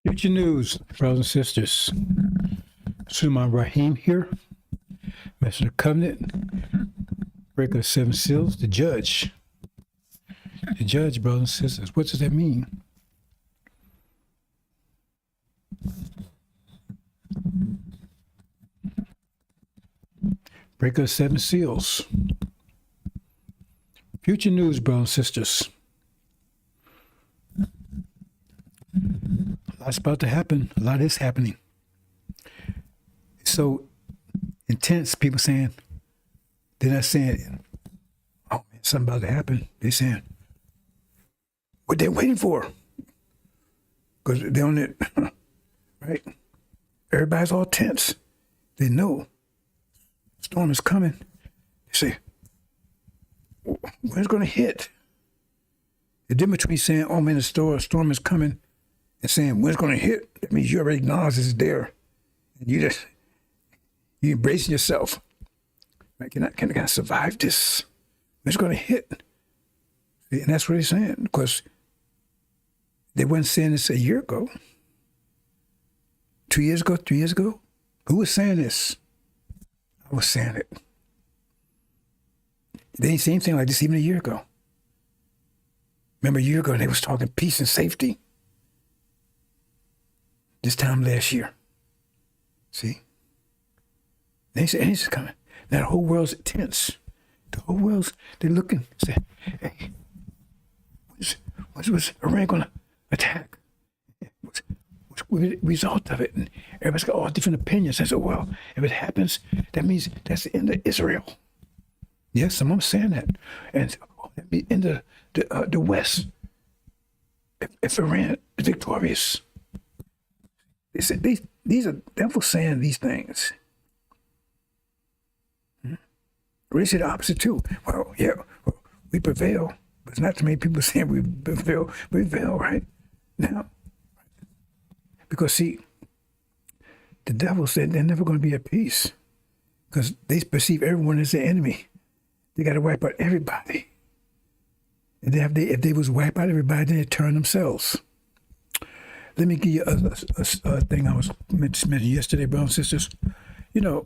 Future news, brothers and sisters. Suleiman Rahim here, Master of the Covenant, breaker of seven seals, the judge. The judge, brothers and sisters. What does that mean? Breaker of seven seals. Future news, brothers and sisters. A lot's about to happen. A lot is happening. It's so intense. People saying, they're not saying, oh man, something about to happen. They're saying, what they're waiting for. Because they're on it, right? Everybody's all tense. They know storm is coming. They say, when's it going to hit? The difference between saying, oh man, the storm is coming, and saying, when it's going to hit, that means you already acknowledge it's there. And you embracing yourself. Right? Can I survive this? When it's going to hit. And that's what he's saying. Because they weren't saying this a year ago. 2 years ago, 3 years ago. Who was saying this? I was saying it. They didn't say anything like this even a year ago. Remember a year ago, they was talking peace and safety. This time last year. See? They said, it's coming. Now the whole world's tense. The whole world's, they're looking, say, hey, what's Iran going to attack? What's the result of it? And everybody's got all different opinions. I said, well, if it happens, that means that's the end of Israel. Yes, someone's saying that. And that be end of the West. If Iran is victorious. They said these are devils saying these things. We say the opposite too. Well, yeah, we prevail, but it's not too many people saying we prevail right now. Because see, the devil said they're never going to be at peace because they perceive everyone as their enemy. They got to wipe out everybody. And if they was wipe out everybody, then they turn themselves. Let me give you a thing I was mentioning yesterday, brothers and sisters. You know,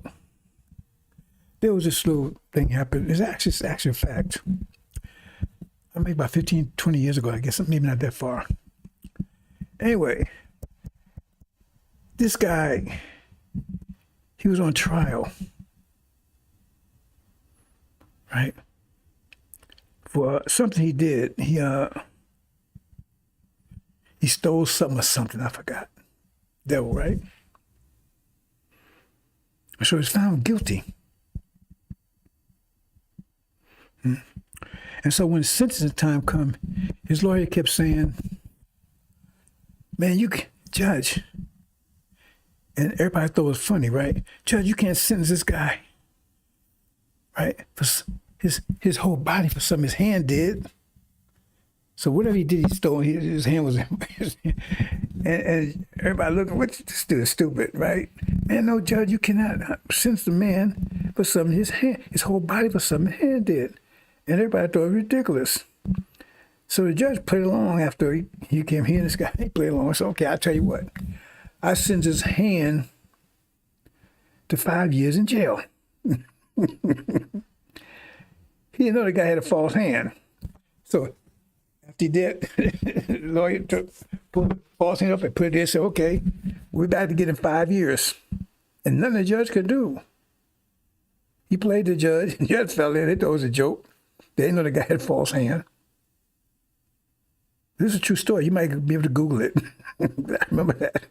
there was this little thing happened. It's actually a fact. I made about 15, 20 years ago, I guess, maybe not that far. Anyway, this guy, he was on trial, right? For something he did. He stole something or something, I forgot. Devil, right? So he was found guilty. And so when sentencing time come, his lawyer kept saying, man, Judge, and everybody thought it was funny, right? Judge, you can't sentence this guy, right? For his whole body for something his hand did. So whatever he did, he stole. His hand was in his hand. And everybody looking, what's this dude stupid, right? Man, no, Judge, you cannot sentence the man for something his whole body for something his hand did. And everybody thought it was ridiculous. So the judge played along after he came here, and this guy, he played along. So, okay, I'll tell you what. I sent his hand to 5 years in jail. He didn't know the guy had a false hand. So after he did, the lawyer pulled the false hand up and put it there and said, okay, we're about to get him 5 years. And nothing the judge could do. He played the judge. The judge fell in. They thought it was a joke. They didn't know the guy had a false hand. This is a true story. You might be able to Google it. I remember that.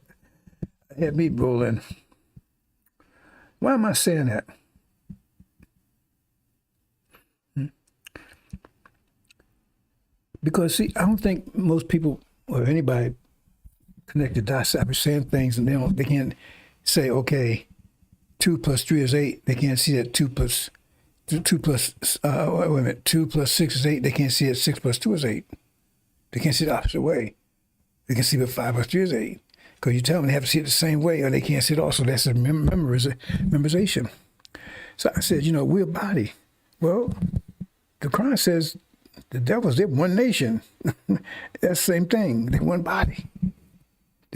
It had me rolling. Why am I saying that? Because, see, I don't think most people or anybody connect the dots. I was saying things and they can't say, okay, 2 plus 3 is 8. They can't see that 2 plus 6 is 8. They can't see that 6 plus 2 is 8. They can't see the opposite way. They can see that 5 plus 3 is 8. Because you tell them they have to see it the same way or they can't see it also. That's a memorization. So I said, we're a body. Well, the Quran says the devils, they're one nation. That's the same thing. They're one body.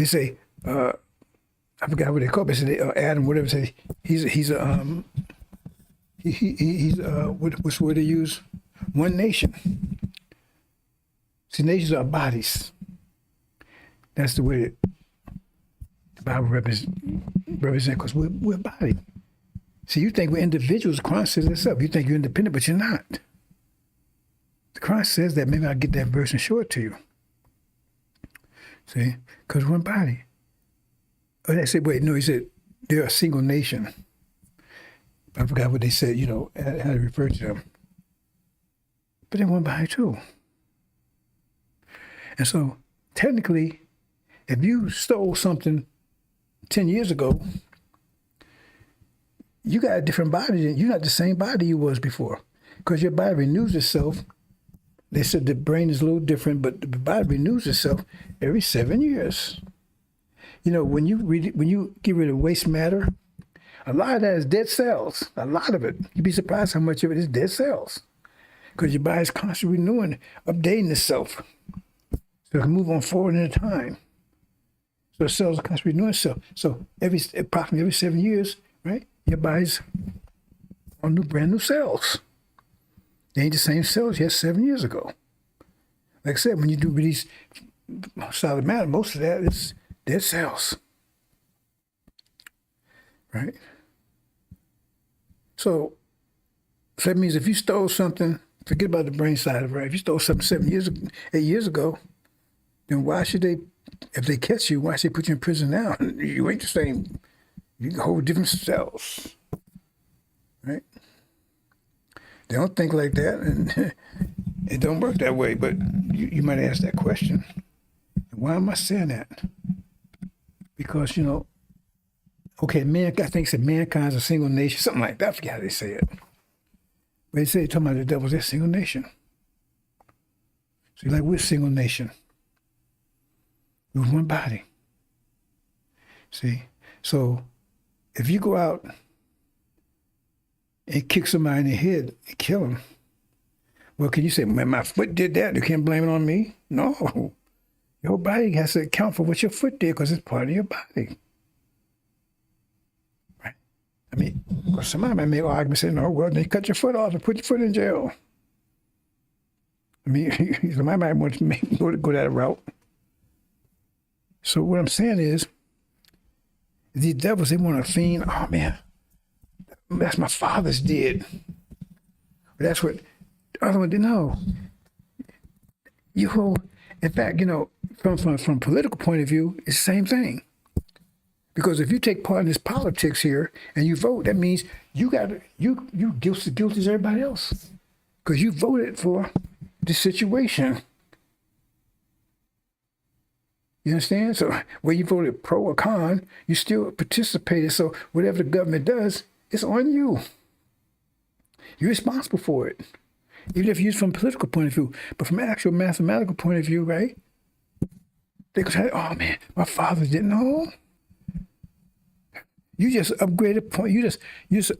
They say, I forgot what they call it. They say Adam, whatever. Say he's what's the word they use? One nation. See, nations are bodies. That's the way the Bible represents, because we're a body. See, you think we're individuals. Christ says this up. You think you're independent, but you're not. The Christ says that. Maybe I'll get that verse and show it to you. See, because we're a body. Oh, they said, wait, no, he said they're a single nation. I forgot what they said, how to refer to them. But they're one body too. And so, technically, if you stole something 10 years ago, you got a different body. You're not the same body you was before, because your body renews itself. They said the brain is a little different, but the body renews itself every 7 years. When you get rid of waste matter, a lot of that is dead cells. A lot of it. You'd be surprised how much of it is dead cells, because your body's constantly renewing, updating itself, so it can move on forward in a time. So the cells are constantly renewing itself. So approximately every 7 years, right, your body's on brand new cells. They ain't the same cells you had 7 years ago. Like I said, when you do release solid matter, most of that is dead cells. Right? So that means if you stole something, forget about the brain side of it, right? If you stole something 8 years ago, then why should they, if they catch you, why should they put you in prison now? You ain't the same. You can hold different cells. Right? They don't think like that, and it don't work that way. But you might ask that question. Why am I saying that? Because, okay, I think said mankind's a single nation, something like that. I forget how they say it. But they say, talking about the devil's a single nation. So you're like, we're a single nation. We're one body. See? So if you go out and kick somebody in the head and kill him, well, can you say, man, my foot did that? You can't blame it on me? No. Your body has to account for what your foot did, because it's part of your body. Right? I mean, somebody might make an argument saying, no, well, they cut your foot off and put your foot in jail. I mean, somebody might want to go that route. So what I'm saying is, these devils, they want to fiend, oh man, that's my father's did. That's what the other one did. No. In fact, from a political point of view, it's the same thing. Because if you take part in this politics here and you vote, that means you guilty as everybody else. Because you voted for this situation. You understand? So whether you voted pro or con, you still participated. So whatever the government does, it's on you. You're responsible for it. Even if you use it from a political point of view. But from an actual mathematical point of view, right? They could say, oh man, my father didn't know. You just upgraded point. You just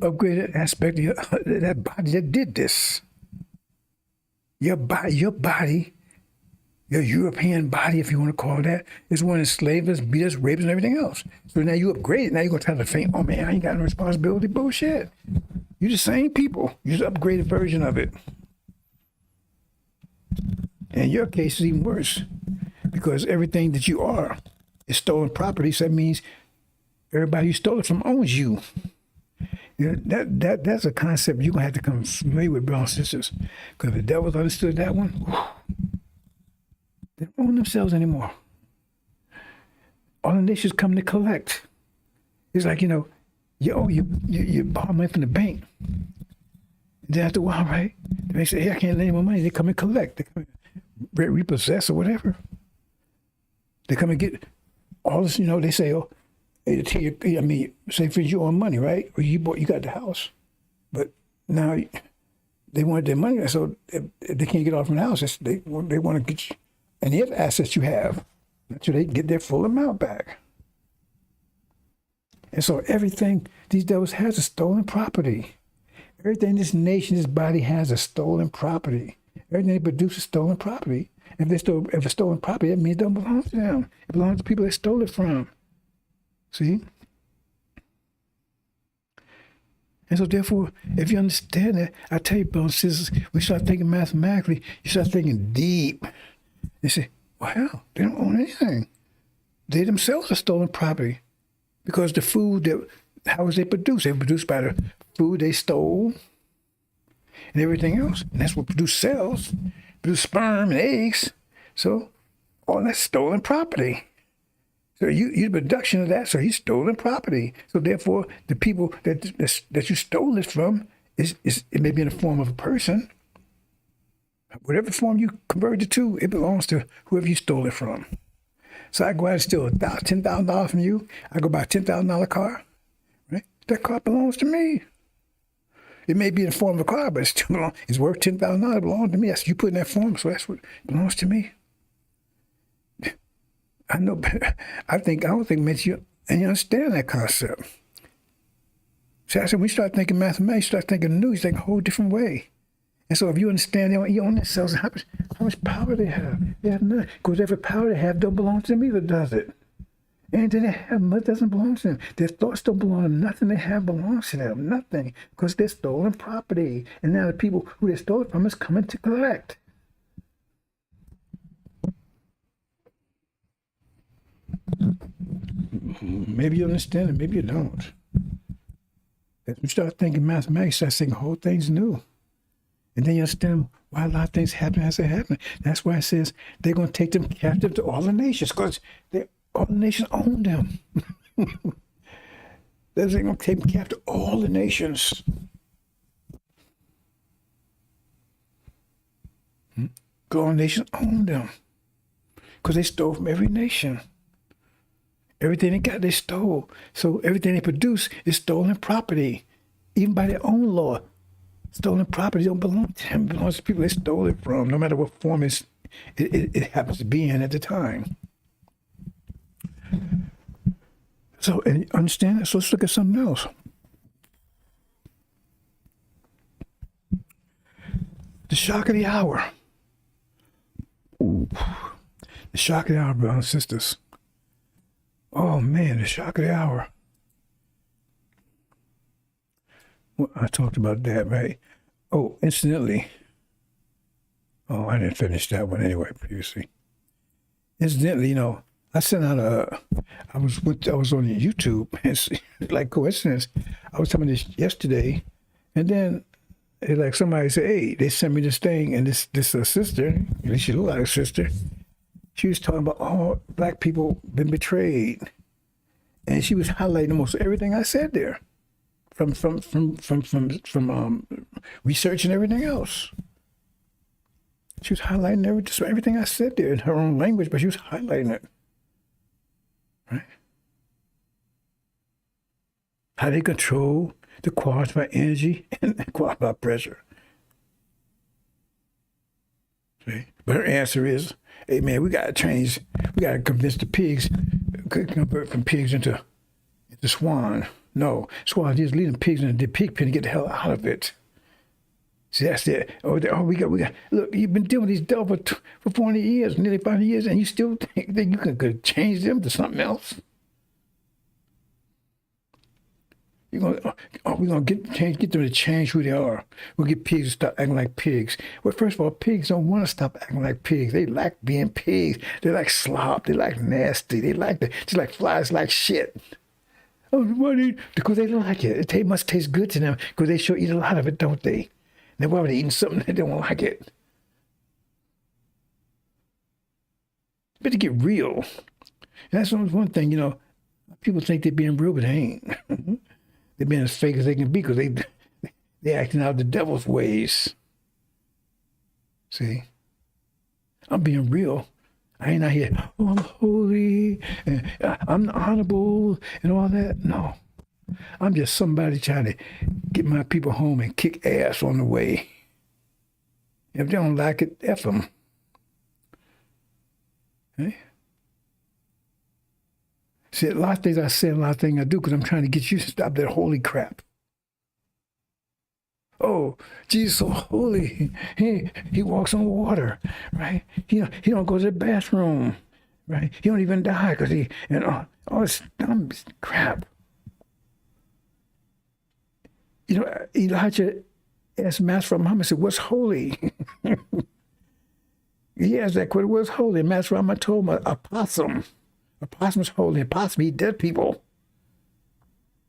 upgraded aspect of that body that did this. Your body, your European body, if you want to call it that, is one that enslaved us, beat us, raped us, and everything else. So now you upgraded. Now you're going to try to think, oh man, I ain't got no responsibility. Bullshit. You're the same people. You're just an upgraded version of it. And in your case, it's even worse, because everything that you are is stolen property. So that means everybody you stole it from owns you. That's a concept you're going to have to come familiar with, brothers and sisters. Because if the devils understood that one, they don't own themselves anymore. All the nations come to collect. It's like, you borrow money from the bank. And then after a while, right, they say, hey, I can't lend you more money. They come and collect. They come and repossess or whatever. They come and get all this, they say, oh, say for you own money, right? Or you got the house. But now they wanted their money, so they can't get off from the house. They want to get any other assets you have until they get their full amount back. And so everything these devils has is stolen property. Everything this nation, this body has is stolen property. Everything they produce is stolen property. If it's stolen property, that means it don't belong to them. It belongs to people they stole it from. See? And so therefore, if you understand that, I tell you, brothers and sisters, we start thinking mathematically, you start thinking deep. They say, well, they don't own anything. They themselves are stolen property. Because the food how was they produced? They were produced by the food they stole and everything else. And that's what produce cells, produce sperm and eggs. So all that's stolen property. So you the production of that, so he's stolen property. So therefore, the people that you stole it from it may be in the form of a person. Whatever form you convert it to, it belongs to whoever you stole it from. So I go out and steal $10,000 from you. I go buy a $10,000 car. Right? That car belongs to me. It may be in the form of a car, but it's worth $10,000. It belongs to me. That's you put in that form, so that's what belongs to me. I know. I don't think makes you understand that concept. See, I said when you start thinking mathematics, you start thinking new. You think a whole different way. And so if you understand you own themselves, how much power they have? They have none. Because every power they have don't belong to them either, does it? Anything they have much doesn't belong to them. Their thoughts don't belong to them. Nothing they have belongs to them. Nothing. Because they're stolen property. And now the people who they stole it from is coming to collect. Maybe you understand it, maybe you don't. If you start thinking mathematics, you start thinking whole things new. And then you understand why a lot of things happen as they happen. That's why it says they're going to take them captive to all the nations, because all the nations own them. They're going to take them captive to all the nations. All the nations own them, because they stole from every nation. Everything they got, they stole. So everything they produce is stolen property, even by their own law. Stolen property don't belong to them. It belongs to people they stole it from, no matter what form it happens to be in at the time. So, and understand that? So let's look at something else. The shock of the hour. Ooh. The shock of the hour, brothers and sisters. Oh man, the shock of the hour. Well, I talked about that, right? Oh, incidentally. Oh, I didn't finish that one anyway previously. Incidentally, I sent out I was on YouTube. It's like coincidence. I was talking this yesterday, and then like somebody said, "Hey, they sent me this thing," and this sister, at least she looked like a sister. She was talking about all black people been betrayed, and she was highlighting almost everything I said there, from research and everything else. She was highlighting everything I said there in her own language, but she was highlighting it, right? How they control the quality by energy and the quality by pressure. See? But her answer is, hey man, we gotta convince the pigs, convert from pigs into swan. No, swans just leave them pigs in the pig pen and get the hell out of it. See, that's it. We got. Look, you've been dealing with these devils for 40 years, nearly 50 years, and you still think that you could change them to something else? We're gonna get them to change who they are. We'll get pigs to stop acting like pigs. Well, first of all, pigs don't want to stop acting like pigs. They like being pigs. They like slop. They like nasty. They like just like flies like shit. Oh, why? Because they like it. It must taste good to them because they sure eat a lot of it, don't they? And why would they eating something they don't like it? Better get real. And that's one thing, people think they're being real, but they ain't. They're being as fake as they can be because they're acting out the devil's ways. See? I'm being real. I ain't out here, oh, I'm holy, and I'm honorable, and all that. No. I'm just somebody trying to get my people home and kick ass on the way. If they don't like it, F them. Okay? See, a lot of things I say, a lot of things I do because I'm trying to get you to stop that holy crap. Oh, oh, Jesus so holy. He walks on water, right? He don't go to the bathroom, right? He don't even die because all this dumb crap. Elijah asked Master Muhammad, said, "What's holy?" He asked that question, "What's holy?" And Master Muhammad told him, "A possum. A possum is holy. A possum eat dead people."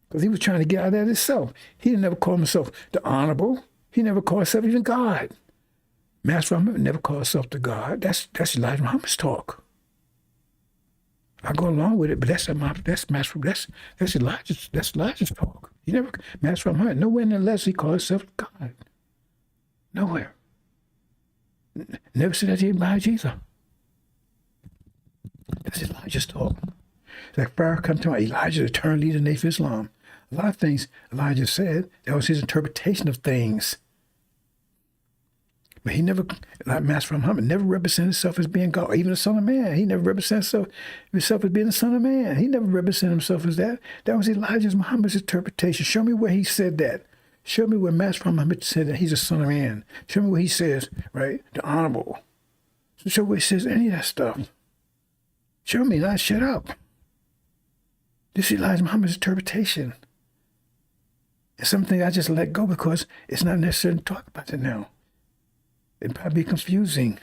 Because he was trying to get out of that himself. He didn't ever call himself the honorable. He never called himself even God. Master Muhammad never called himself the God. That's Elijah Muhammad's talk. I go along with it, but that's Elijah's talk. He never, Master Muhammad, nowhere in the lesson he called himself God. Nowhere. Never said that to Elijah either. That's Elijah's talk. It's like Pharaoh come to Elijah, the eternal leader of the nation of Islam. A lot of things Elijah said, that was his interpretation of things. But he never, like Master Muhammad, never represented himself as being God, or even the Son of Man. He never represented himself as being the Son of Man. He never represented himself as that. That was Muhammad's interpretation. Show me where he said that. Show me where Master Muhammad said that he's a Son of Man. Show me where he says, right, the honorable. Show me where he says any of that stuff. Show me, not shut up. This is Elijah Muhammad's interpretation. It's something I just let go because it's not necessary to talk about it now. It'd probably be confusing.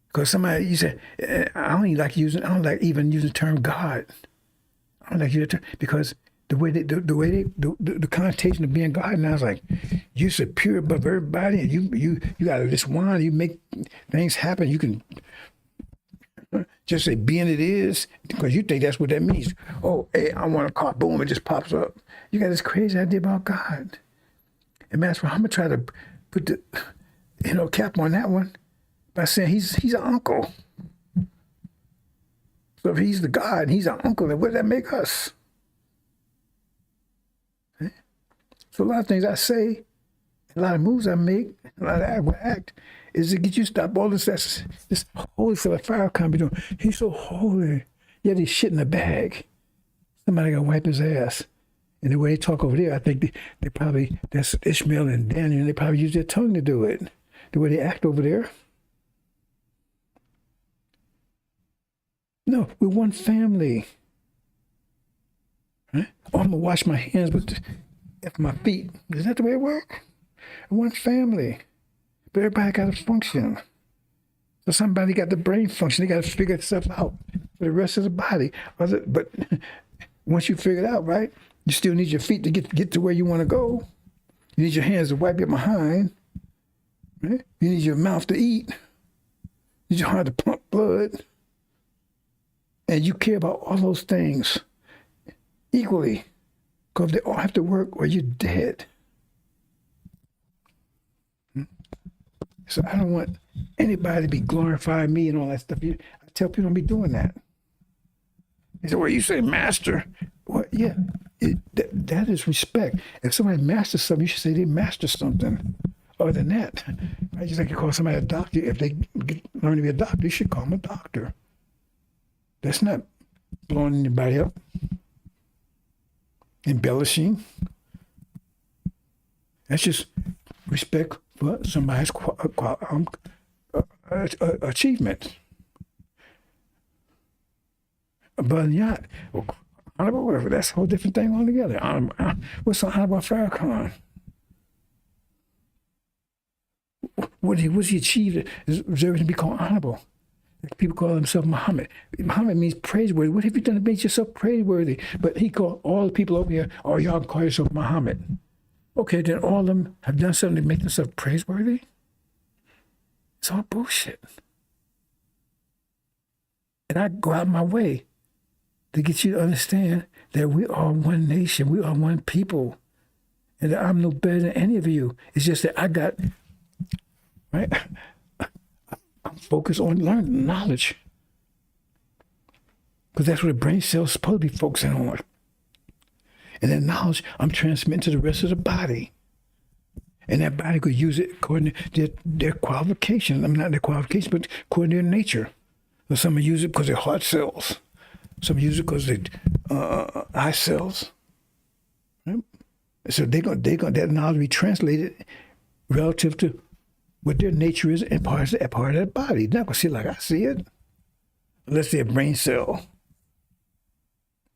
Because somebody, you say, I don't like even using the term God. I don't like using the term, because the connotation of being God now is like, you're superior above everybody, and you got this wand, you make things happen, you can just say being it is, because you think that's what that means. Oh, hey, I want a car, boom, it just pops up. You got this crazy idea about God. And Master Muhammad tried to put the cap on that one by saying he's an uncle. So if he's the God and he's an uncle, then what does that make us? So a lot of things I say, a lot of moves I make, a lot of I act, is to get you to stop all this holy stuff like Pharaoh can't be doing. He's so holy, yet he's shit in a bag. Somebody gotta wipe his ass. And the way they talk over there, I think they probably, that's Ishmael and Daniel, and they probably use their tongue to do it. The way they act over there. No, we're one family. Right? Oh, I'm gonna wash my hands with my feet. Is that the way it works? One family. But everybody got to function. So somebody got the brain function. They got to figure stuff out for the rest of the body. But once you figure it out, right, you still need your feet to get to where you want to go. You need your hands to wipe your behind. Right? You need your mouth to eat. You need your heart to pump blood. And you care about all those things equally. Because they all have to work or you're dead. So I don't want anybody to be glorifying me and all that stuff. I tell people don't be doing that. They say, well, you say master. Well, yeah, that is respect. If somebody masters something, you should say they master something. Other than that, right? Just like you call somebody a doctor. If they learn to be a doctor, you should call them a doctor. That's not blowing anybody up, embellishing. That's just respect for somebody's achievement. But not honorable, whatever. That's a whole different thing altogether. What's so honorable about Farrakhan? What he achieved is deserving to be called honorable. People call themselves Muhammad. Muhammad means praiseworthy. What have you done to make yourself praiseworthy? But he called all the people over here, oh, y'all call yourself Muhammad. Okay, then all of them have done something to make themselves praiseworthy? It's all bullshit. And I go out of my way to get you to understand that we are one nation, we are one people, and that I'm no better than any of you. It's just that I got, right? I'm focused on learning knowledge. Because that's what the brain cell's supposed to be focusing on. And that knowledge I'm transmitting to the rest of the body. And that body could use it according to their qualifications. I mean, not their qualifications, but according to their nature. So some use it because they're heart cells. Some use it because they're eye cells. Right? So that knowledge will be translated relative to what their nature is and part of that body. They're not going to see it like I see it, unless they're a brain cell.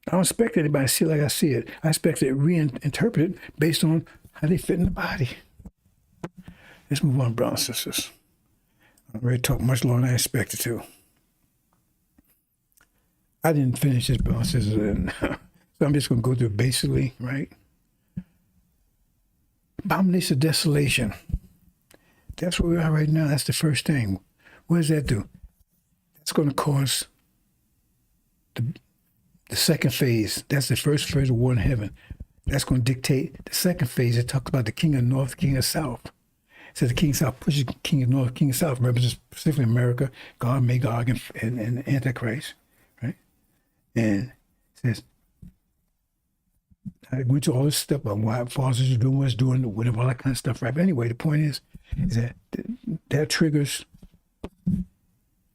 I don't expect anybody to see it like I see it. I expect it reinterpret it based on how they fit in the body. Let's move on, brothers and sisters. I'm ready to talk much longer than I expected to. I didn't finish this, brothers and sisters, so I'm just going to go through it basically, right? Abomination of desolation. That's where we are right now. That's the first thing. What does that do? That's going to cause the second phase. That's the first phase of war in heaven. That's going to dictate the second phase. It talks about the king of north, the king of south. It says the king of south pushes the king of north, king of south represents specifically America, God, Magog, and Antichrist, right? And it says, I went to all this stuff about why fathers are doing what's doing, whatever, all that kind of stuff, right? But anyway, the point is that triggers, and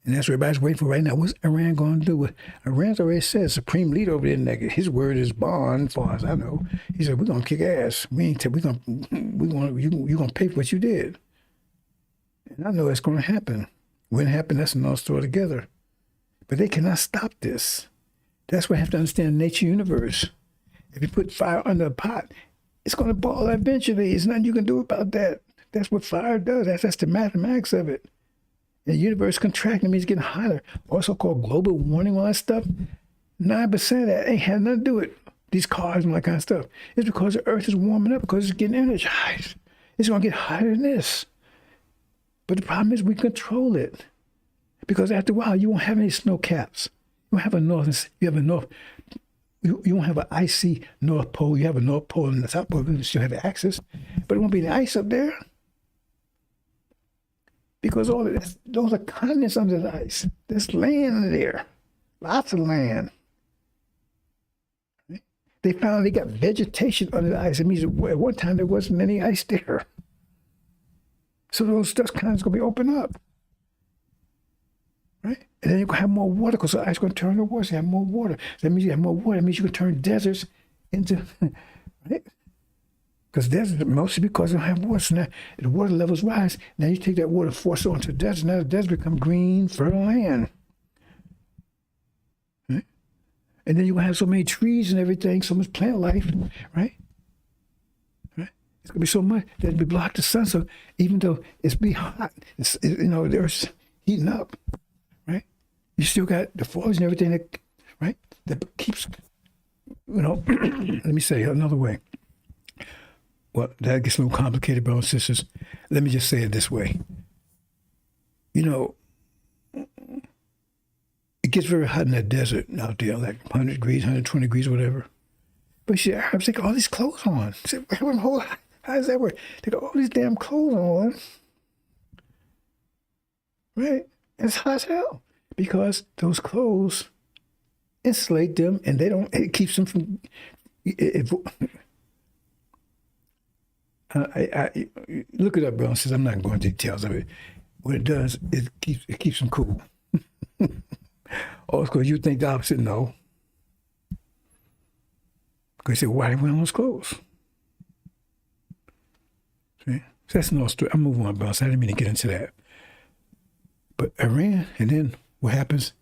that's what everybody's waiting for right now. What's Iran going to do? Iran's already said, supreme leader over there, his word is bond, as far as I know. He said, we're going to kick ass. You're going to pay for what you did. And I know it's going to happen. When it happens, that's another story together. But they cannot stop this. That's why you have to understand the nature of the universe. If you put fire under a pot, it's going to boil eventually. There's nothing you can do about that. That's what fire does. That's the mathematics of it. The universe contracting means getting hotter. Also called global warming, all that stuff. 9% of that ain't had nothing to do with these cars and all that kind of stuff. It's because the earth is warming up, because it's getting energized. It's going to get hotter than this. But the problem is we control it. Because after a while, you won't have any snow caps. You won't have a north. You have a north. You won't have an icy North Pole. You have a North Pole and the South Pole. You still have access. But it won't be any ice up there. Because those are continents under the ice. There's land there. Lots of land. They found they got vegetation under the ice. It means at one time there wasn't any ice there. So those dust continents going to be opened up. Right? And then you're going to have more water because the ice is going to turn to water. So you have more water. That means you have more water. That means you can turn deserts into, right? Because deserts, mostly because they don't have water. So now the water levels rise. Now you take that water, force it onto the desert. Now the desert become green, fertile land. Right? And then you're going to have so many trees and everything, so much plant life, right? Right? It's going to be so much that it'll be blocked the sun. So even though it's be hot, the earth's heating up. You still got the forest and everything that keeps, let me say it another way. Well, that gets a little complicated, brothers and sisters. Let me just say it this way. It gets very hot in that desert out there, like 100 degrees, 120 degrees, whatever. But you see Arabs, they got all these clothes on. I said, how does that work? They got all these damn clothes on. Right? And it's hot as hell. Because those clothes insulate them, and it keeps them from. Look it up, bro. Since I'm not going into details of it, what it does is it keeps them cool. Oh, it's because you think the opposite. No, because you say, why are they wearing those clothes? See, so that's no story. I'm moving on, bro. So I didn't mean to get into that. But Iran, and then. What happens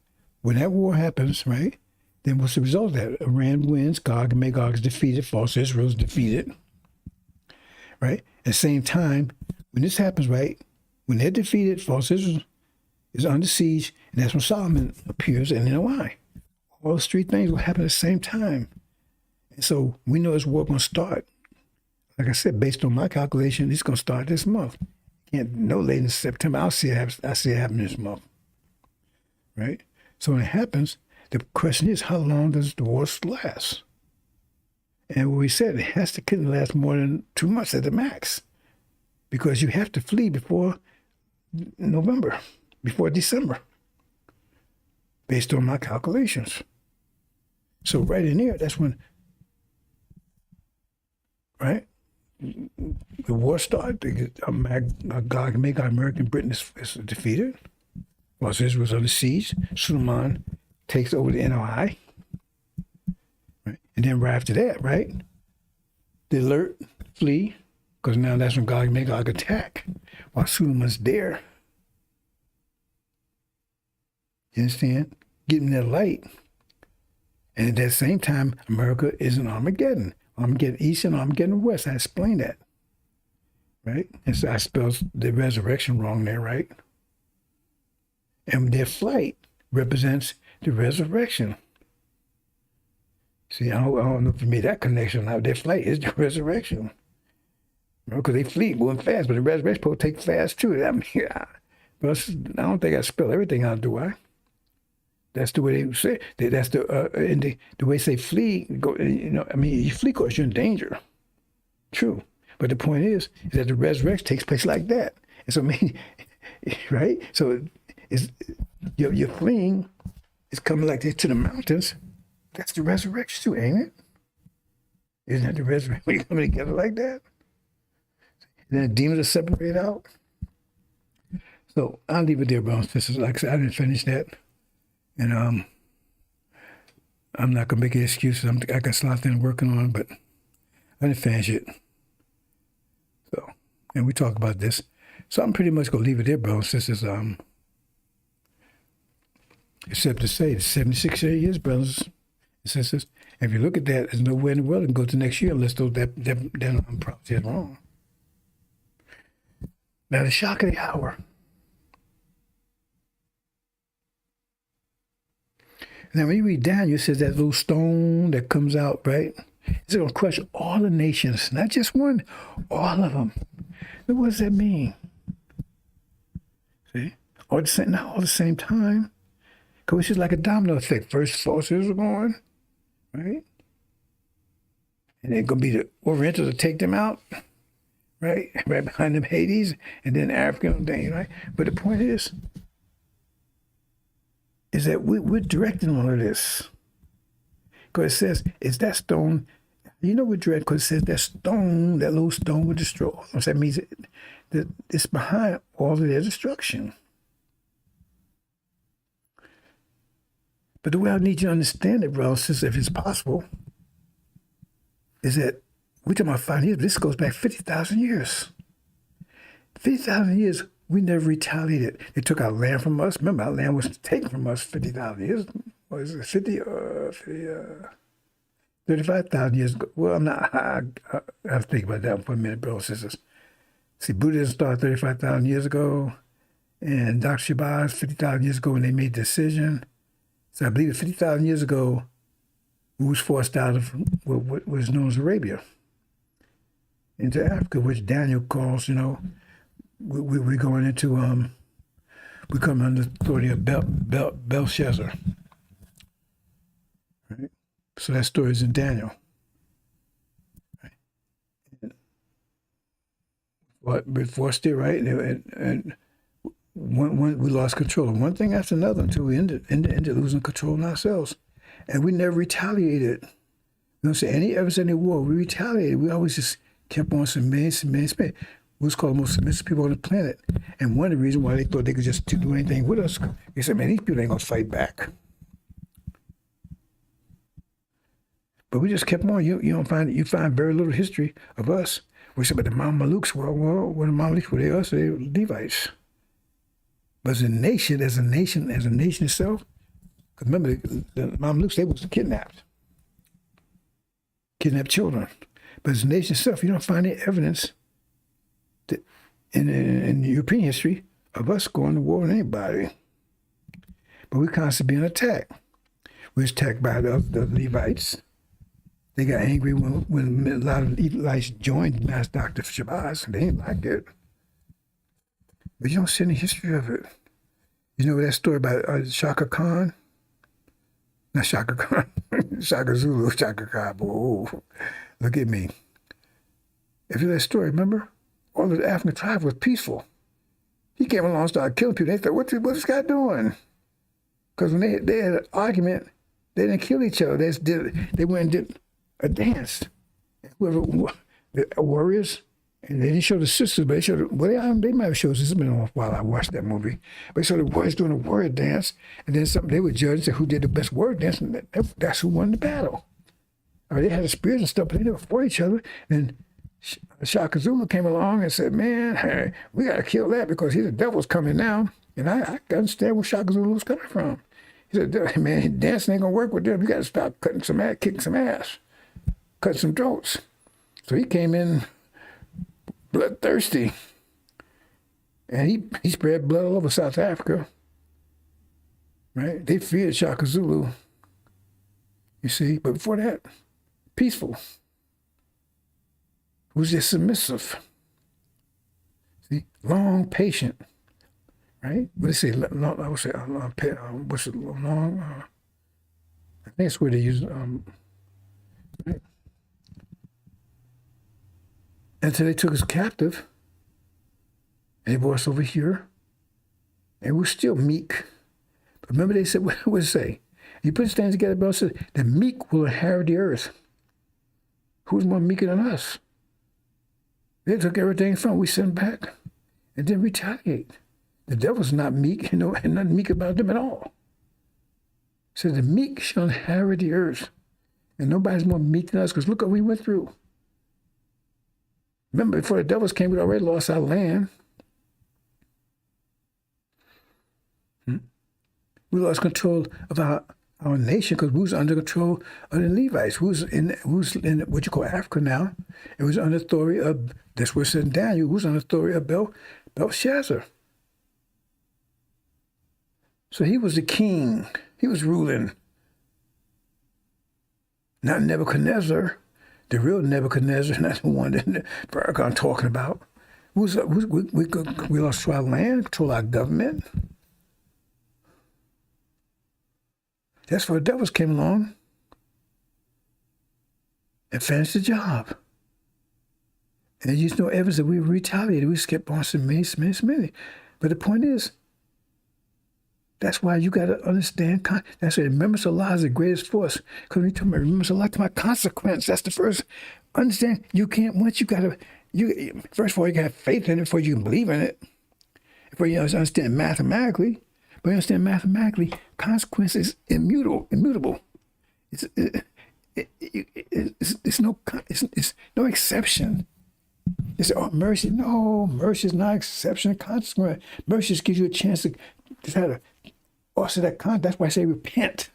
when that war happens, right? Then what's the result of that? Iran wins, Gog and Magog is defeated, false Israel is defeated, right? At the same time, when this happens, right? When they're defeated, false Israel is under siege, and that's when Solomon appears, and then why? All those three things will happen at the same time. And so we know this war going to start. Like I said, based on my calculation, it's going to start this month. No later than September. I see it happen this month. Right? So when it happens, the question is, how long does the war last? And what we said, it couldn't last more than 2 months at the max. Because you have to flee before November, before December, based on my calculations. So right in there, that's when, right? The war started. Gog and Magog, American Britain is defeated. While Israel was under siege, Suleiman takes over the NOI. Right? And then right after that, right? They alert, flee, because now that's when God make God attack while Suleiman's there. You understand? Getting that light. And at that same time, America is in Armageddon. Armageddon East and Armageddon West. I explained that. Right? And so I spelled the resurrection wrong there, right? And their flight represents the resurrection. See, I don't know if you made that connection now. Their flight is the resurrection. Because they flee going fast, but the resurrection supposed to take fast too. I mean, but I don't think I spell everything out, do I? That's the way they say. That's the way they say flee. Go, I mean, you flee because you're in danger. True, but the point is that the resurrection takes place like that. And so, I mean, right? So, you're fleeing. It's coming like this to the mountains. That's the resurrection too, ain't it? Isn't that the resurrection? When you come together like that, and then the demons are separated out. So I'll leave it there, brothers and sisters. Like I said, I didn't finish that. And I'm not gonna make any excuses. I got something working on, but I didn't finish it. So, and we talk about this. So I'm pretty much gonna leave it there, brothers and sisters. Except to say, the 76 years, brothers and sisters. If you look at that, there's nowhere in the world it can go to next year unless that prophecy is wrong. Now the shock of the hour. Now, when you read Daniel, it says that little stone that comes out, right? It's going to crush all the nations, not just one, all of them. Now, what does that mean? See? All at the same time. Because it's just like a domino effect. First, forces are going, right? And then going to be the Orientals to take them out, right? Right behind them, Hades, and then African, right? But the point is that we're directing all of this. Because it says, it's that stone, you know we're directing, because it says that stone, that little stone will destroy. So that means that it's behind all of their destruction. But the way I need you to understand it, brothers and sisters, if it's possible, is that we're talking about 5 years, but this goes back 50,000 years. 50,000 years, we never retaliated. They took our land from us. Remember, our land was taken from us 50,000 years. What is it, 35,000 years ago? Well, I'm not, I have to think about that for a minute, brothers and sisters. See, Buddhism started 35,000 years ago, and Dr. Shabazz 50,000 years ago when they made the decision. So I believe 50,000 years ago, we was forced out of what was known as Arabia into Africa, which Daniel calls, we're going into, we come under the authority of Belshazzar. Right? So that story is in Daniel. Right? But we're forced it, right? And one, we lost control of one thing after another until we ended losing control of ourselves. And we never retaliated. We don't say any evidence of any war. We retaliated. We always just kept on submitting. We was called the most submissive people on the planet. And one of the reasons why they thought they could just do anything with us, they said, man, these people ain't going to fight back. But we just kept on. You find very little history of us. We said, but the Mamelukes, well, the Mamelukes were they us? They were Levites. But as a nation itself, because remember, the Mamelukes, they was kidnapped children. But as a nation itself, you don't find any evidence that in European history of us going to war with anybody. But we constantly being attacked. We was attacked by the Levites. They got angry when a lot of Levites joined Master Dr. Shabazz, and they didn't like it. But you don't see any history of it. You know that story about Shaka Khan? Not Shaka Khan, Shaka Zulu, Shaka Khan. Oh, look at me. If you know that story, remember? All of the African tribes was peaceful. He came along and started killing people. They thought, what's this guy doing? Because when they had an argument, they didn't kill each other. They went and did a dance. Whoever, the warriors, and they didn't show the sisters, but they showed, they might have showed this. It's been a while I watched that movie. But they showed the warriors doing a warrior dance, and then they would judge and say who did the best warrior dance, and that's who won the battle. They had the spears and stuff, but they never fought each other. And Shaka Zulu came along and said, man, we got to kill that because the devil's coming now. And I understand where Shaka Zulu was coming from. He said, man, dancing ain't going to work with them. You got to stop cutting some ass, kicking some ass, cutting some throats. So he came in bloodthirsty. And he spread blood all over South Africa. Right? They feared Shaka Zulu. You see? But before that, peaceful. Who's just submissive. See? Long, patient. Right? What do they say? Long, I would say, what's it, long? I think it's where they use, right? Until they took us captive. And they brought us over here. And we're still meek. But remember they said, what would it say? You put these things together, but said, the meek will inherit the earth. Who's more meek than us? They took everything from we sent back and then retaliate. The devil's not meek, and nothing meek about them at all. So the meek shall inherit the earth. And nobody's more meek than us, because look what we went through. Remember, before the devils came, we'd already lost our land. We lost control of our nation because we was under control of the Levites, who's in what you call Africa now. It was under authority of, that's where it said in Daniel, who's under authority of Belshazzar. So he was the king. He was ruling. Not Nebuchadnezzar, the real Nebuchadnezzar, not the one that I'm talking about. We lost our land, control our government. That's where the devils came along and finished the job. And there's no evidence that we retaliated. We skipped on some many. But the point is, that's why you got to understand. That's why remembrance of Allah is the greatest force. Because when you talk about remembrance of Allah, to my consequence, that's the first. Understand, you can't, once you got to, first of all, you got to have faith in it before you can believe in it. Before you understand mathematically. But you understand mathematically, consequence is immutable. It's no exception. You say, oh, mercy. No, mercy is not exception and consequence. Mercy just gives you a chance to try to offset that consequence. That's why I say repent.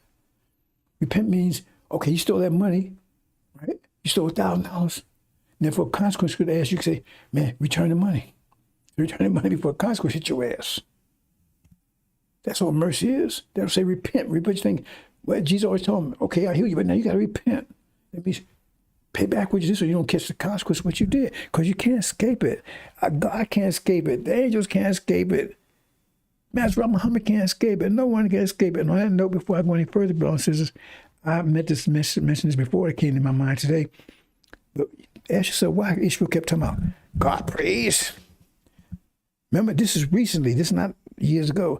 Repent means, okay, you stole that money, right? You stole $1,000. And then for a consequence could ask, you could say, man, return the money. Return the money before a consequence hit your ass. That's what mercy is. They'll say repent. Repent. You think, well, Jesus always told them, okay, I hear you, but now you got to repent. That means pay back what you did so you don't catch the consequence of what you did, because you can't escape it. God can't escape it. The angels can't escape it. Master Muhammad can't escape it. No one can escape it. And on that note, before I go any further, brothers and sisters, I meant to mention this before it came to my mind today. But ask yourself why Israel kept talking about God praise. Remember, this is recently. This is not years ago.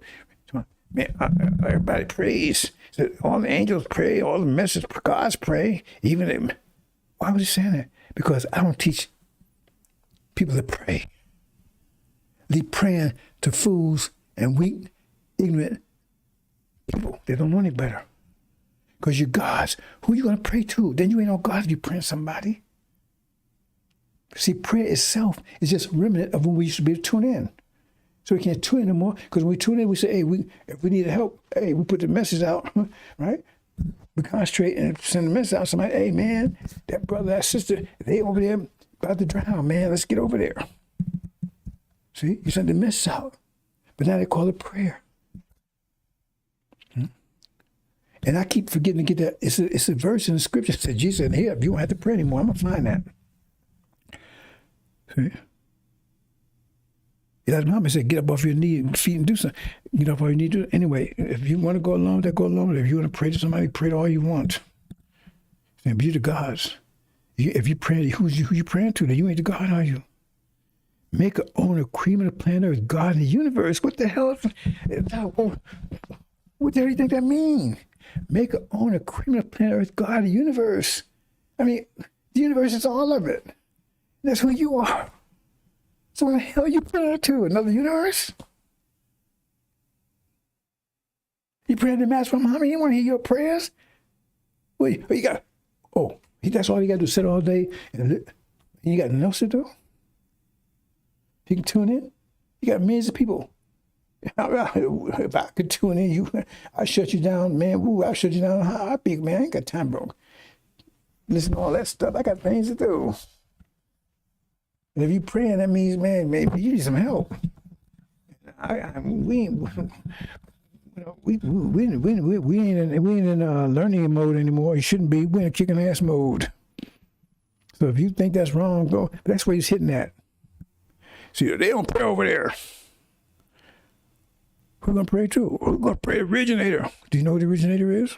Man, everybody prays. All the angels pray. All the messengers, gods pray. Even them. Why was he saying that? Because I don't teach people to pray. Leave praying to fools and weak, ignorant people. They don't know any better. Because you're gods. Who are you going to pray to? Then you ain't no God if you pray to somebody. See, prayer itself is just a remnant of when we used to be able to tune in. So we can't tune in anymore, because when we tune in, we say, hey, if we need help, hey, we put the message out, right? We concentrate and send the message out. Somebody, hey, man, that brother, that sister, they over there about to drown, man. Let's get over there. See, you send the message out. But now they call it prayer. And I keep forgetting to get that. It's a verse in the scripture that said, Jesus said, here, you don't have to pray anymore. I'm going to find that. See? Elijah Muhammad said, get up off your knee and feet and do something. Get up off your knee. Do it. Anyway, if you want to go along with that, go along with it. If you want to pray to somebody, pray to all you want. And be the gods. If you pray, who you praying to? Then you ain't the God, are you? Make an owner, cream of the planet Earth, God in the universe. What the hell? What the hell do you think that means? Make an owner, cream of the planet Earth, God in the universe. I mean, the universe is all of it. That's who you are. So what the hell are you praying to? Another universe? You praying to Master Muhammad? You want to hear your prayers? Well, you got, That's all you got to do, sit all day, and you got nothing else to do? You can tune in. You got millions of people. If I could tune in, I shut you down, man. Ooh, I shut you down. I big man. I ain't got time, bro. Listen to all that stuff. I got things to do. And if you praying, that means, man, maybe you need some help. We ain't in learning mode anymore. You shouldn't be. We're in kicking ass mode. So if you think that's wrong, go. But that's where he's hitting at. See, they don't pray over there. Who's gonna pray to? Who's gonna pray originator? Do you know what the originator is?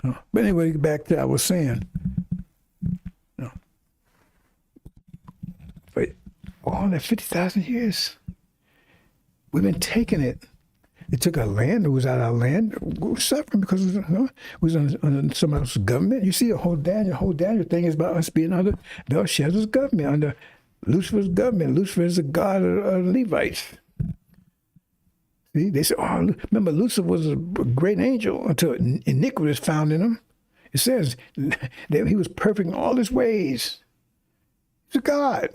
But anyway, back to what I was saying. But all that 50,000 years, we've been taking it. They took our land. It was out of our land. We were suffering because it was under somebody else's government. You see, the whole Daniel thing is about us being under Belshazzar's government, under Lucifer's government. Lucifer is the god of the Levites. See, they said, oh, remember, Lucifer was a great angel until iniquity was found in him. It says that he was perfect in all his ways. He's a god.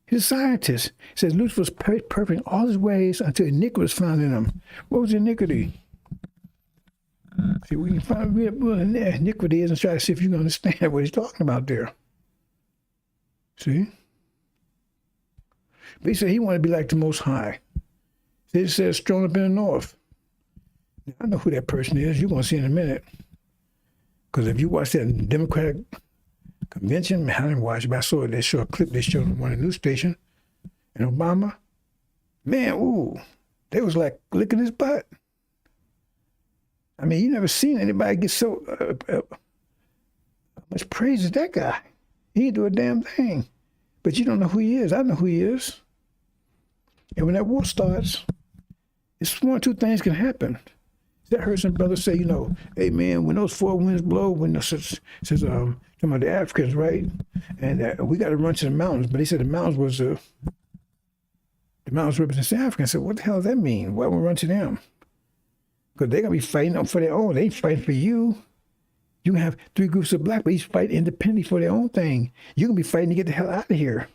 He's a scientist. It says Lucifer was perfect in all his ways until iniquity was found in him. What was iniquity? See, we can find what iniquity is and try to see if you can understand what he's talking about there. See? But he said he wanted to be like the Most High. It says strong up in the north. I know who that person is. You're going to see in a minute. Because if you watch that Democratic convention, I didn't watch it, but I saw it. They showed a clip they showed on one news station. And Obama, man, ooh, they was like licking his butt. I mean, you never seen anybody get so much praise as that guy. He didn't do a damn thing. But you don't know who he is. I know who he is. And when that war starts, it's one or two things can happen. I heard some brothers say, hey man, when those four winds blow, when talking about the Africans, right? And we got to run to the mountains. But they said the mountains represent the Africans. I said, what the hell does that mean? Why would we run to them? Because they're gonna be fighting for their own. They ain't fighting for you. You can have three groups of black, but each fight independently for their own thing. You can be fighting to get the hell out of here.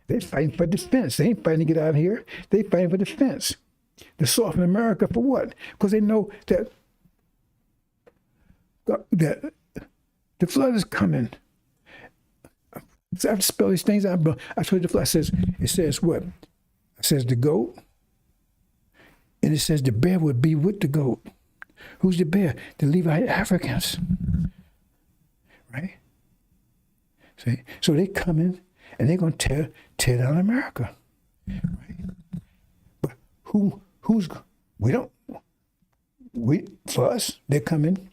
They're fighting for defense. They ain't fighting to get out of here. They fighting for defense. To soften America for what? Because they know that the flood is coming. So I have to spell these things out. I told you the flood it says what? It says the goat. And it says the bear would be with the goat. Who's the bear? The Levite Africans. Right? See? So they come in and they're going to tear down America. Right? But for us, they're coming,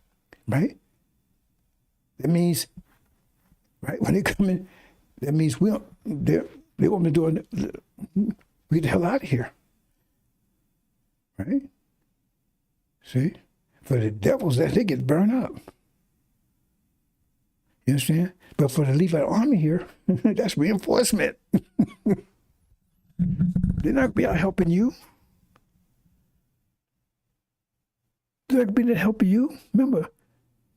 right? That means, right, when they come in, that means they want me to do we get the hell out of here. Right? See? For the devils, they get burned up. You understand? But for the Levite army here, that's reinforcement. They're not going to be out helping you. They're not going to be there helping you. Remember,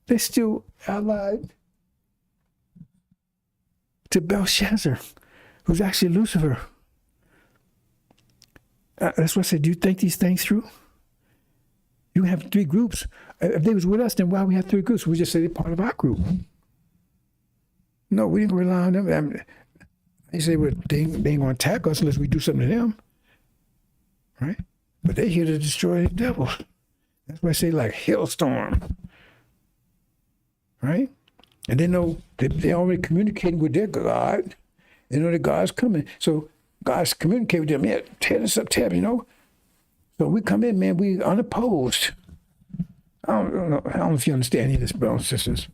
they're still allied to Belshazzar, who's actually Lucifer. That's why I said, do you think these things through? You have three groups. If they was with us, then why we have three groups? We just say they're part of our group. No, we didn't rely on them. They say they ain't going to attack us unless we do something to them. Right? But they're here to destroy the devil. That's why I say like hailstorm. Right? And they know they're already communicating with their God. They know that God's coming. So God's communicating with them. Yeah, tear this up, tab, So we come in, man, we unopposed. I don't know if you understand any of this, brothers and sisters.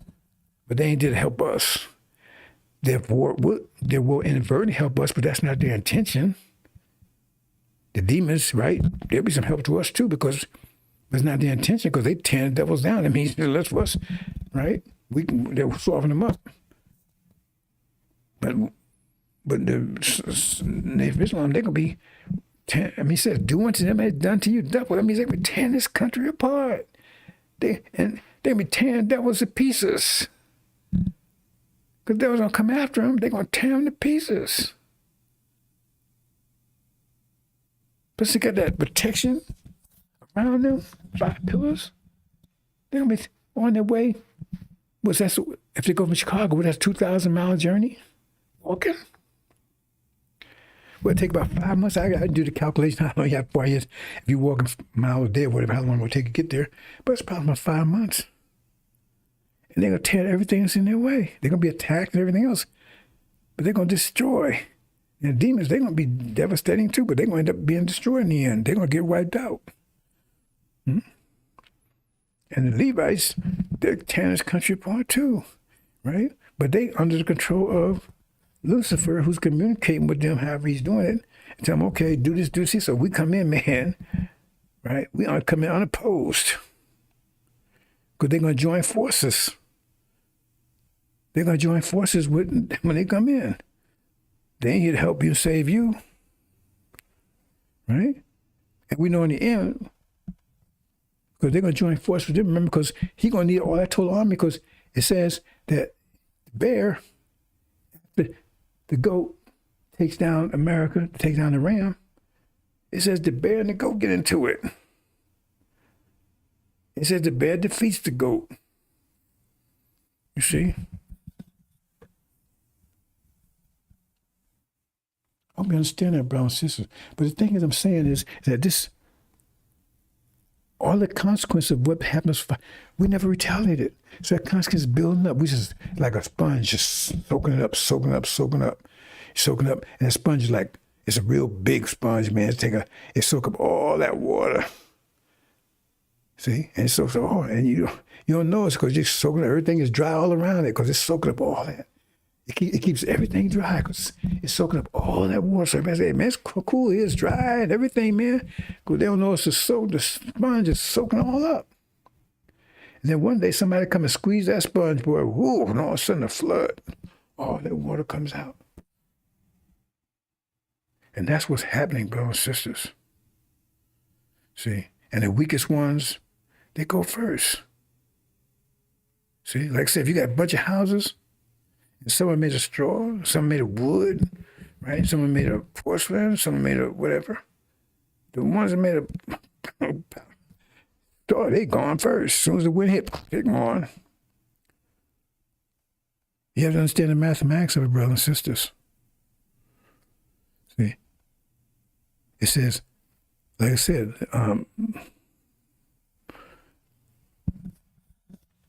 But they ain't there to help us. They will inadvertently help us, but that's not their intention. The demons, right? There'll be some help to us too, because it's not their intention, because they tear the devils down. That means they're less for us, right? They'll soften them up. But the Native Islam, they're gonna be. He says, "Do unto them as done to you." Devil. That means they would tear this country apart. They be tearing devils to pieces. Because devils don't come after them. They're going to tear them to pieces. But they got that protection around them, 5 pillars. They're going to be on their way. If they go from Chicago, that's a 2,000-mile journey? Walking? Well, it take about 5 months. I do the calculation. How long you have 4 years. If you walk a mile a day or whatever, how long it will take to get there. But it's probably about 5 months. And they're going to tear everything that's in their way. They're going to be attacked and everything else. But they're going to destroy. And the demons, they're going to be devastating too, but they're going to end up being destroyed in the end. They're going to get wiped out. Hmm? And the Levites, they're tearing this country apart too, right? But they under the control of Lucifer, who's communicating with them however he's doing it, and tell them, okay, do this. So we come in, man, right? We come in unopposed. Because they're going to join forces. They're going to join forces when they come in. They ain't here to help you save you. Right? And we know in the end, because they're going to join forces with them, remember, because he's going to need all that total army, because it says that the bear, the goat takes down America, takes down the ram. It says the bear and the goat get into it. It says the bear defeats the goat. You see? I hope you understand that, brothers and sisters. But the thing is, I'm saying is that all the consequence of what happens, we never retaliated. So that consequence is building up. We just, like a sponge, just soaking it up. And the sponge is like, it's a real big sponge, man. It soak up all that water. See? And it soaks up all, and you don't know it's because you're soaking up, everything is dry all around it because it's soaking up all that. It keeps everything dry because it's soaking up all that water. So everybody say, man, it's cool, it's dry and everything, man. Because they don't know it's the sponge is soaking all up. And then one day somebody come and squeeze that sponge, boy, whoo, and all of a sudden a flood. All that water comes out. And that's what's happening, brothers and sisters. See? And the weakest ones, they go first. See? Like I said, if you got a bunch of houses, and someone made of straw, someone made of wood, right? Someone made of porcelain, someone made of whatever. The ones that made of straw, they gone first. As soon as the wind hit, they're gone. You have to understand the mathematics of it, brothers and sisters. See? It says, like I said,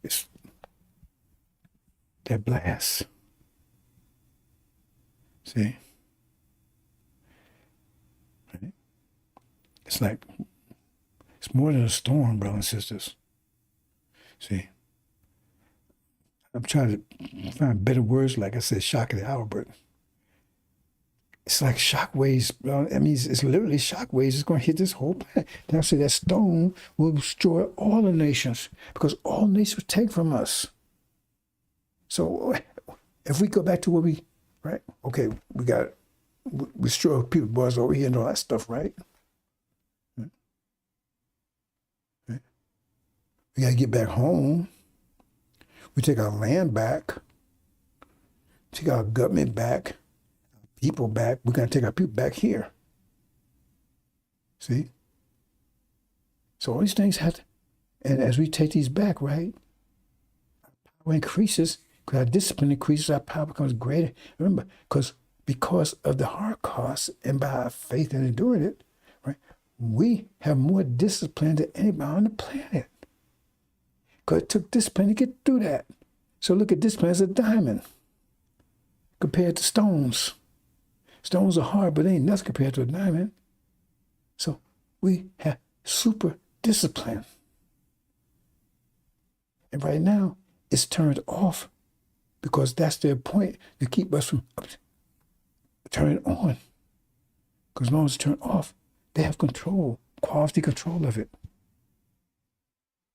it's that blast. See? Right? It's like, it's more than a storm, brothers and sisters. See? I'm trying to find better words, like I said, shock of the hour, but it's like shock waves. I mean, it's literally shock waves. It's going to hit this whole planet. Then I say that stone will destroy all the nations because all nations will take from us. So if we go back to what we, right? Okay, we destroy people, boys over here and all that stuff, right? Right? We got to get back home. We take our land back, take our government back, people back. We're going to take our people back here. See? So all these things have to, and as we take these back, right, our power increases, because our discipline increases, our power becomes greater. Remember, because of the hard costs and by our faith in enduring it, right, we have more discipline than anybody on the planet. Because it took discipline to get through that. So look at discipline as a diamond compared to stones. Stones are hard, but they ain't nothing compared to a diamond. So we have super discipline. And right now, it's turned off because that's their point, to keep us from turning on. Because as long as it's turned off, they have control, quality control of it.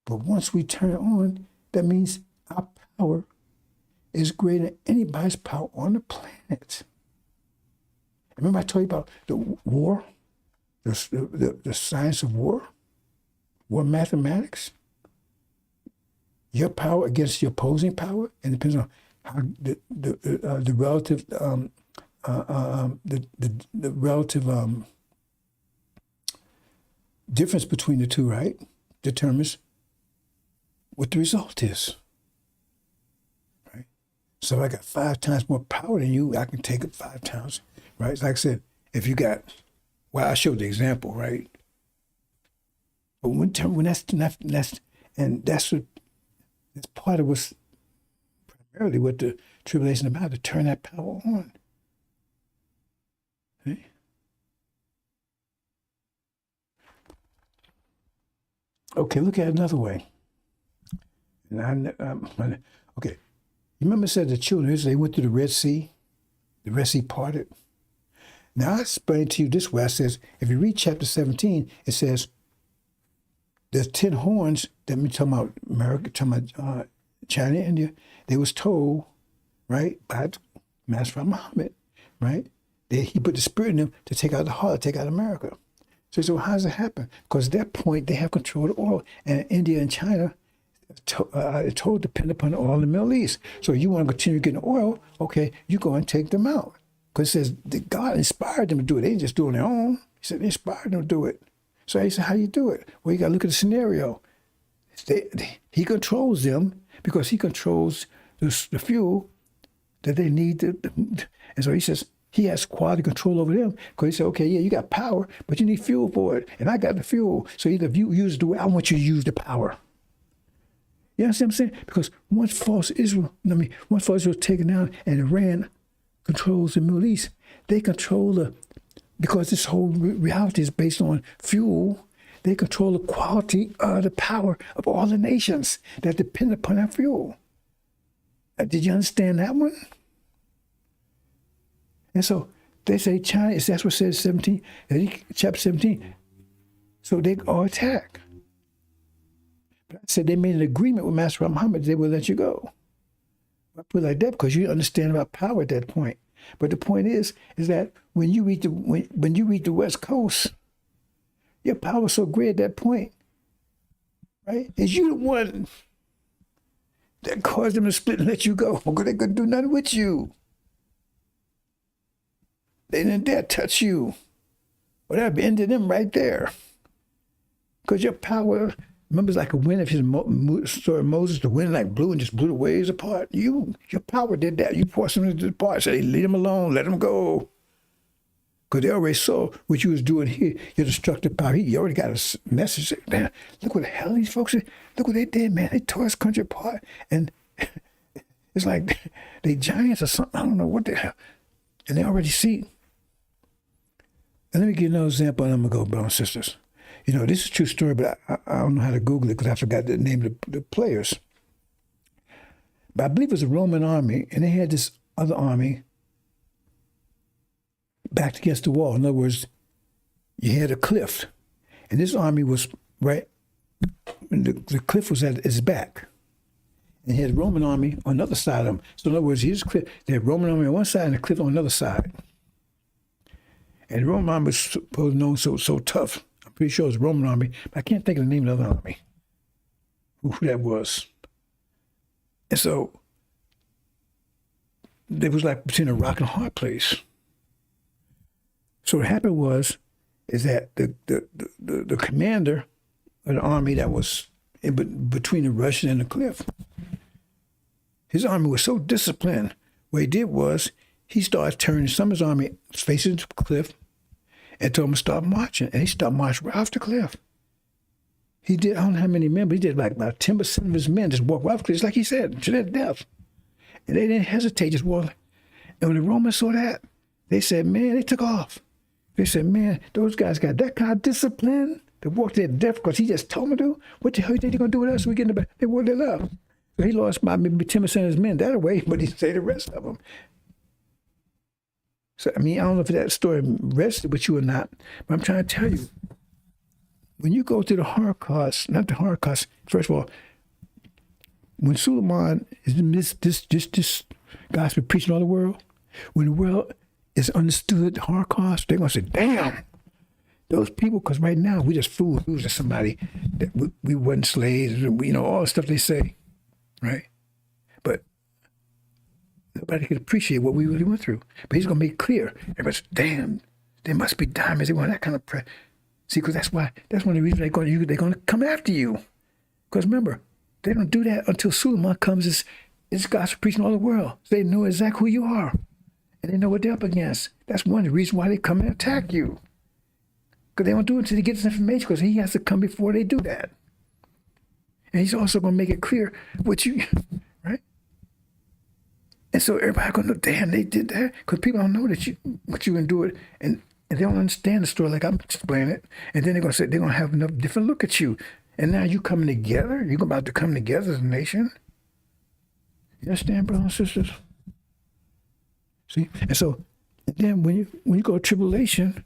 But once we turn it on, that means our power is greater than anybody's power on the planet. Remember I told you about the war, the science of war mathematics? your power against your opposing power, and it depends on how the relative the relative difference between the two, right, determines what the result is. Right. So if I got 5 times more power than you, I can take it 5 times. Right. Like I said, if you got, well, I showed the example, right. But when that's part of what's primarily what the tribulation is about, to turn that power on. Okay? Okay, look at it another way. And okay, you remember it said the children of Israel, they went through the Red Sea parted. Now I explained to you this way. I says, if you read chapter 17, it says there's 10 horns that me talking about America, talking about China, India. They was told, right, by Master Muhammad, right, that he put the spirit in them to take out the heart, take out America. So how does it happen? Because at that point they have control of oil, and India and China totally depend upon oil in the Middle East. So you want to continue getting oil, okay, you go and take them out. Because it says that God inspired them to do it. They didn't just do it on their own. He said they inspired them to do it. So he said, how do you do it? Well, you got to look at the scenario. He controls them because he controls the fuel that they need. And so he says he has quality control over them because he said, okay, yeah, you got power, but you need fuel for it. And I got the fuel. So either if you use the way, I want you to use the power. You understand what I'm saying? Because once false Israel was taken down and Iran controls the Middle East, they control because this whole reality is based on fuel, they control the quality of the power of all the nations that depend upon that fuel. Did you understand that one? And so they say China, that's what it says 17, chapter 17. So they all attack. But I said they made an agreement with Master Muhammad, they will let you go. I put it like that because you understand about power at that point. But the point is that when you reach the West Coast, your power is so great at that point, right? Is you the one that caused them to split and let you go? Because they couldn't do nothing with you. They didn't dare touch you. Well, that ended them right there. Because your power, remember, it's like a wind. If you story of Moses, the wind like blew and just blew the waves apart. Your power did that. You forced them to depart. Say, leave them alone, let them go. Because they already saw what you was doing here, your destructive power. You already got a message. Man, look what the hell these folks did. Look what they did, man. They tore this country apart. And it's like they giants or something. I don't know what the hell. And they already see. And let me give you another example, and I'm going to go, brothers and sisters. You know, this is a true story, but I don't know how to Google it because I forgot the name of the players. But I believe it was a Roman army, and they had this other army backed against the wall. In other words, you had a cliff, and this army was right, and the cliff was at its back. And he had the Roman army on the other side of them. So in other words, here's a cliff. They had Roman army on one side and the cliff on the other side. And the Roman army was supposed to know so tough. I'm pretty sure it was the Roman army, but I can't think of the name of the other army, who that was. And so it was like between a rock and a hard place. So what happened is that the commander of the army that was between the Russian and the cliff, his army was so disciplined. What he did was he started turning some of his army facing the cliff and told him to stop marching. And he stopped marching right off the cliff. He did, I don't know how many men, but he did like about 10% of his men just walk right off the cliff, just like he said, to their death. And they didn't hesitate, just walk. And when the Romans saw that, they said, man, they took off. They said, man, those guys got that kind of discipline to walk to their death because he just told them to do. What the hell you think they're going to do with us? We get in the back. They walked their left. So he lost about maybe 10% of his men that way, but he saved the rest of them. So, I mean, I don't know if that story rested with you or not, but I'm trying to tell you, when you go through the Holocaust, not the Holocaust, first of all, when Suleiman is this gospel preaching all the world, when the world is understood the Holocaust, they're going to say, damn, those people, because right now we just fools to somebody that we weren't slaves, all the stuff they say. right? But nobody could appreciate what we really went through. But he's going to make it clear. Everybody's, damn, there must be diamonds. They want that kind of see, because that's one of the reasons they're going to come after you. Because remember, they don't do that until Suleiman comes. It's God's preaching all the world. So they know exactly who you are. And they know what they're up against. That's one of the reasons why they come and attack you. Because they don't do it until they get this information, because he has to come before they do that. And he's also going to make it clear what you, right? And so everybody going to know, damn, they did that. Because people don't know that what you endured. And they don't understand the story like I'm explaining it. And then they're going to say, they're going to have another different look at you. And now you coming together? You're about to come together as a nation? You understand, brothers and sisters? See? And so, and then when you go to tribulation,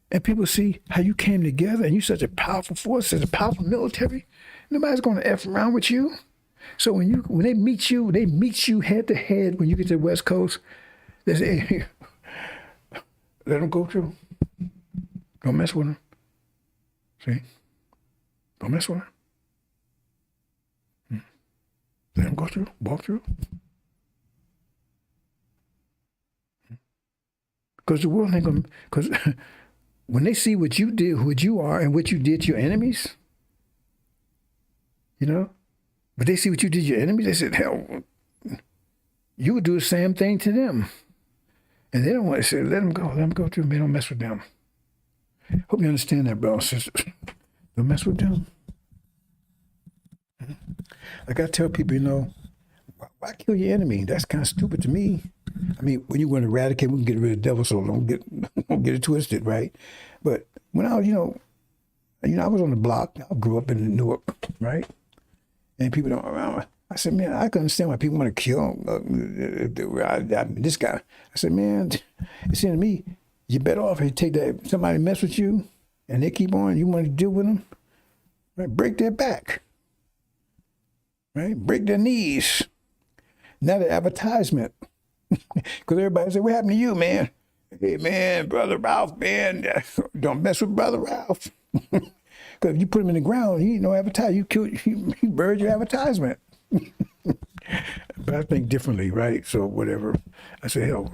and people see how you came together, and you're such a powerful force, such a powerful military, nobody's going to F around with you. So when they meet you head to head when you get to the West Coast, they say, hey, let them go through. Don't mess with them. See? Don't mess with them. Let them go through, walk through. Because the world ain't going to, because when they see what you did, what you are, and what you did to your enemies, you know, but they see what you did to your enemies, they said, hell, you would do the same thing to them. And they don't want to say, let them go through, man, don't mess with them. Hope you understand that, brothers and sisters. Don't mess with them. Like I tell people, you know, why kill your enemy? That's kind of stupid to me. I mean, when you want to eradicate, we can get rid of the devil, so don't get it twisted, right? But when I was, I was on the block. I grew up in Newark, right? And people don't around. I said, man, I can understand why people want to kill this guy. I said, man, it seemed to me, you better off if you take that, somebody mess with you, and they keep on, you want to deal with them, right? Break their back, right? Break their knees. Not an advertisement. Because everybody say, what happened to you, man? Hey, man, Brother Ralph, man, don't mess with Brother Ralph. Because if you put him in the ground, he ain't no advertisement. You buried your advertisement. But I think differently, right? So whatever. I say, hell,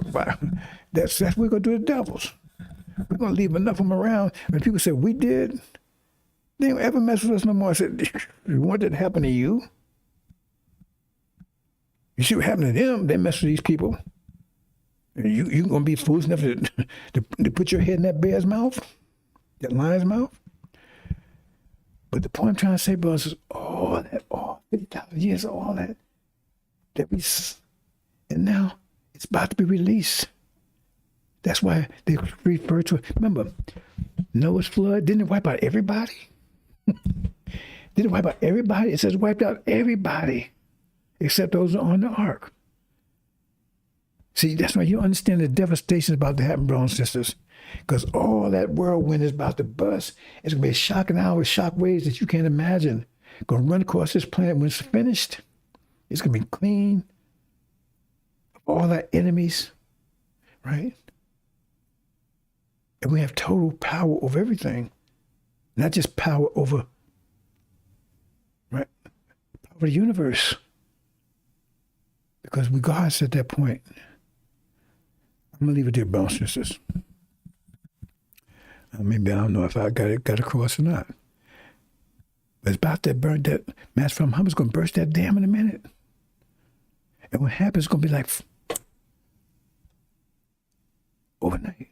that's what we're going to do to devils. We're going to leave enough of them around. When people say, we did, they don't ever mess with us no more. I said, you want that to happen to you? You see what happened to them? They mess with these people. And you going to be foolish enough to put your head in that bear's mouth? That lion's mouth? But the point I'm trying to say, brothers, is all 50,000 years, all that and now it's about to be released. That's why they refer to it. Remember, Noah's flood, didn't it wipe out everybody? Didn't it wipe out everybody? It says it wiped out everybody except those who are on the ark. See, that's why you understand the devastation about to happen, brothers and sisters. Because all that whirlwind is about to bust. It's going to be a shocking hour, shock waves that you can't imagine. Going to run across this planet when it's finished. It's going to be clean of all our enemies, right? And we have total power over everything. Not just power over, right? Power over the universe. Because we God's at that point. I'm going to leave it there, brothers and sisters. Maybe I don't know if I got across or not. But it's about that mass from Hummer's going to burst that dam in a minute. And what happens is going to be like overnight.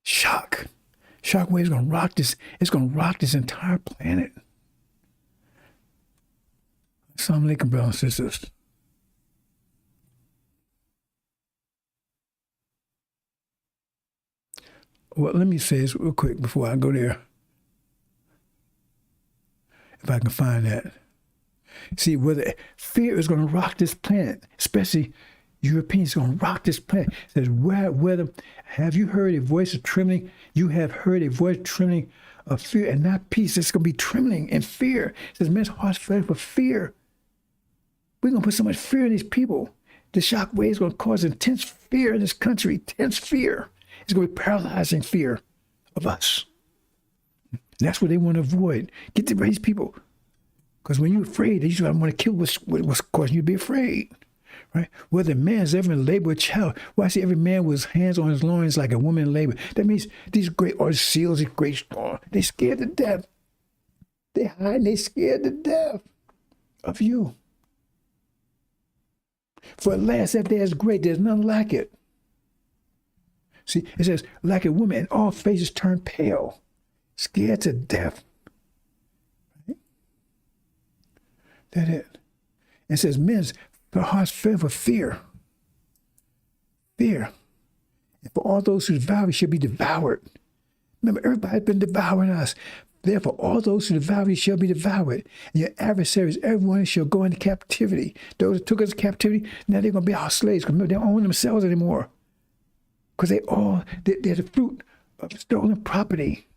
Shock. Shock wave is going to rock this. It's going to rock this entire planet. Assalamu alaikum, brothers and sisters. Well, let me say this real quick before I go there. If I can find that. See, whether fear is going to rock this planet, especially Europeans, going to rock this planet. It says, whether have you heard a voice of trembling? You have heard a voice of trembling of fear and not peace. It's going to be trembling and fear. It says, men's hearts fled for fear. We're going to put so much fear in these people. The shock wave is going to cause intense fear in this country, intense fear. It's going to be paralyzing fear of us. And that's what they want to avoid. Get to raise people. Because when you're afraid, they usually want to kill what's causing you to be afraid. Right? Whether a man's ever in labor a child. Why see every man with hands on his loins like a woman in labor? That means these great or seals, these great strong, they scared to death. They hide and they scared to death of you. For at last that day is great, there's none like it. See, it says, like a woman, and all faces turn pale, scared to death. Right? That it. It says, men's hearts fail for fear. Fear. And for all those who devour shall be devoured. Remember, everybody's been devouring us. Therefore, all those who devour you shall be devoured. And your adversaries, everyone shall go into captivity. Those who took us to captivity, now they're going to be our slaves. Because they don't own themselves anymore. Because they're the fruit of stolen property.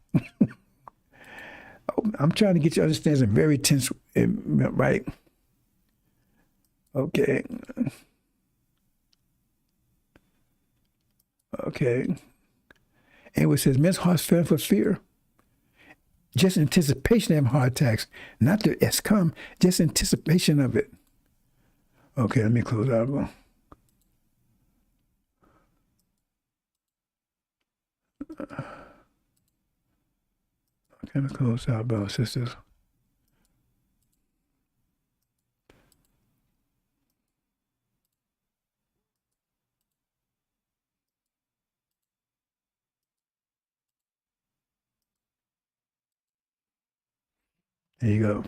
I'm trying to get you to understand some very tense, right? Okay. Okay. And it says, men's hearts fail for fear. Just anticipation of heart attacks. Not that it's come, just anticipation of it. Okay, let me close out. Okay, let me close out, brothers and sisters. There you go.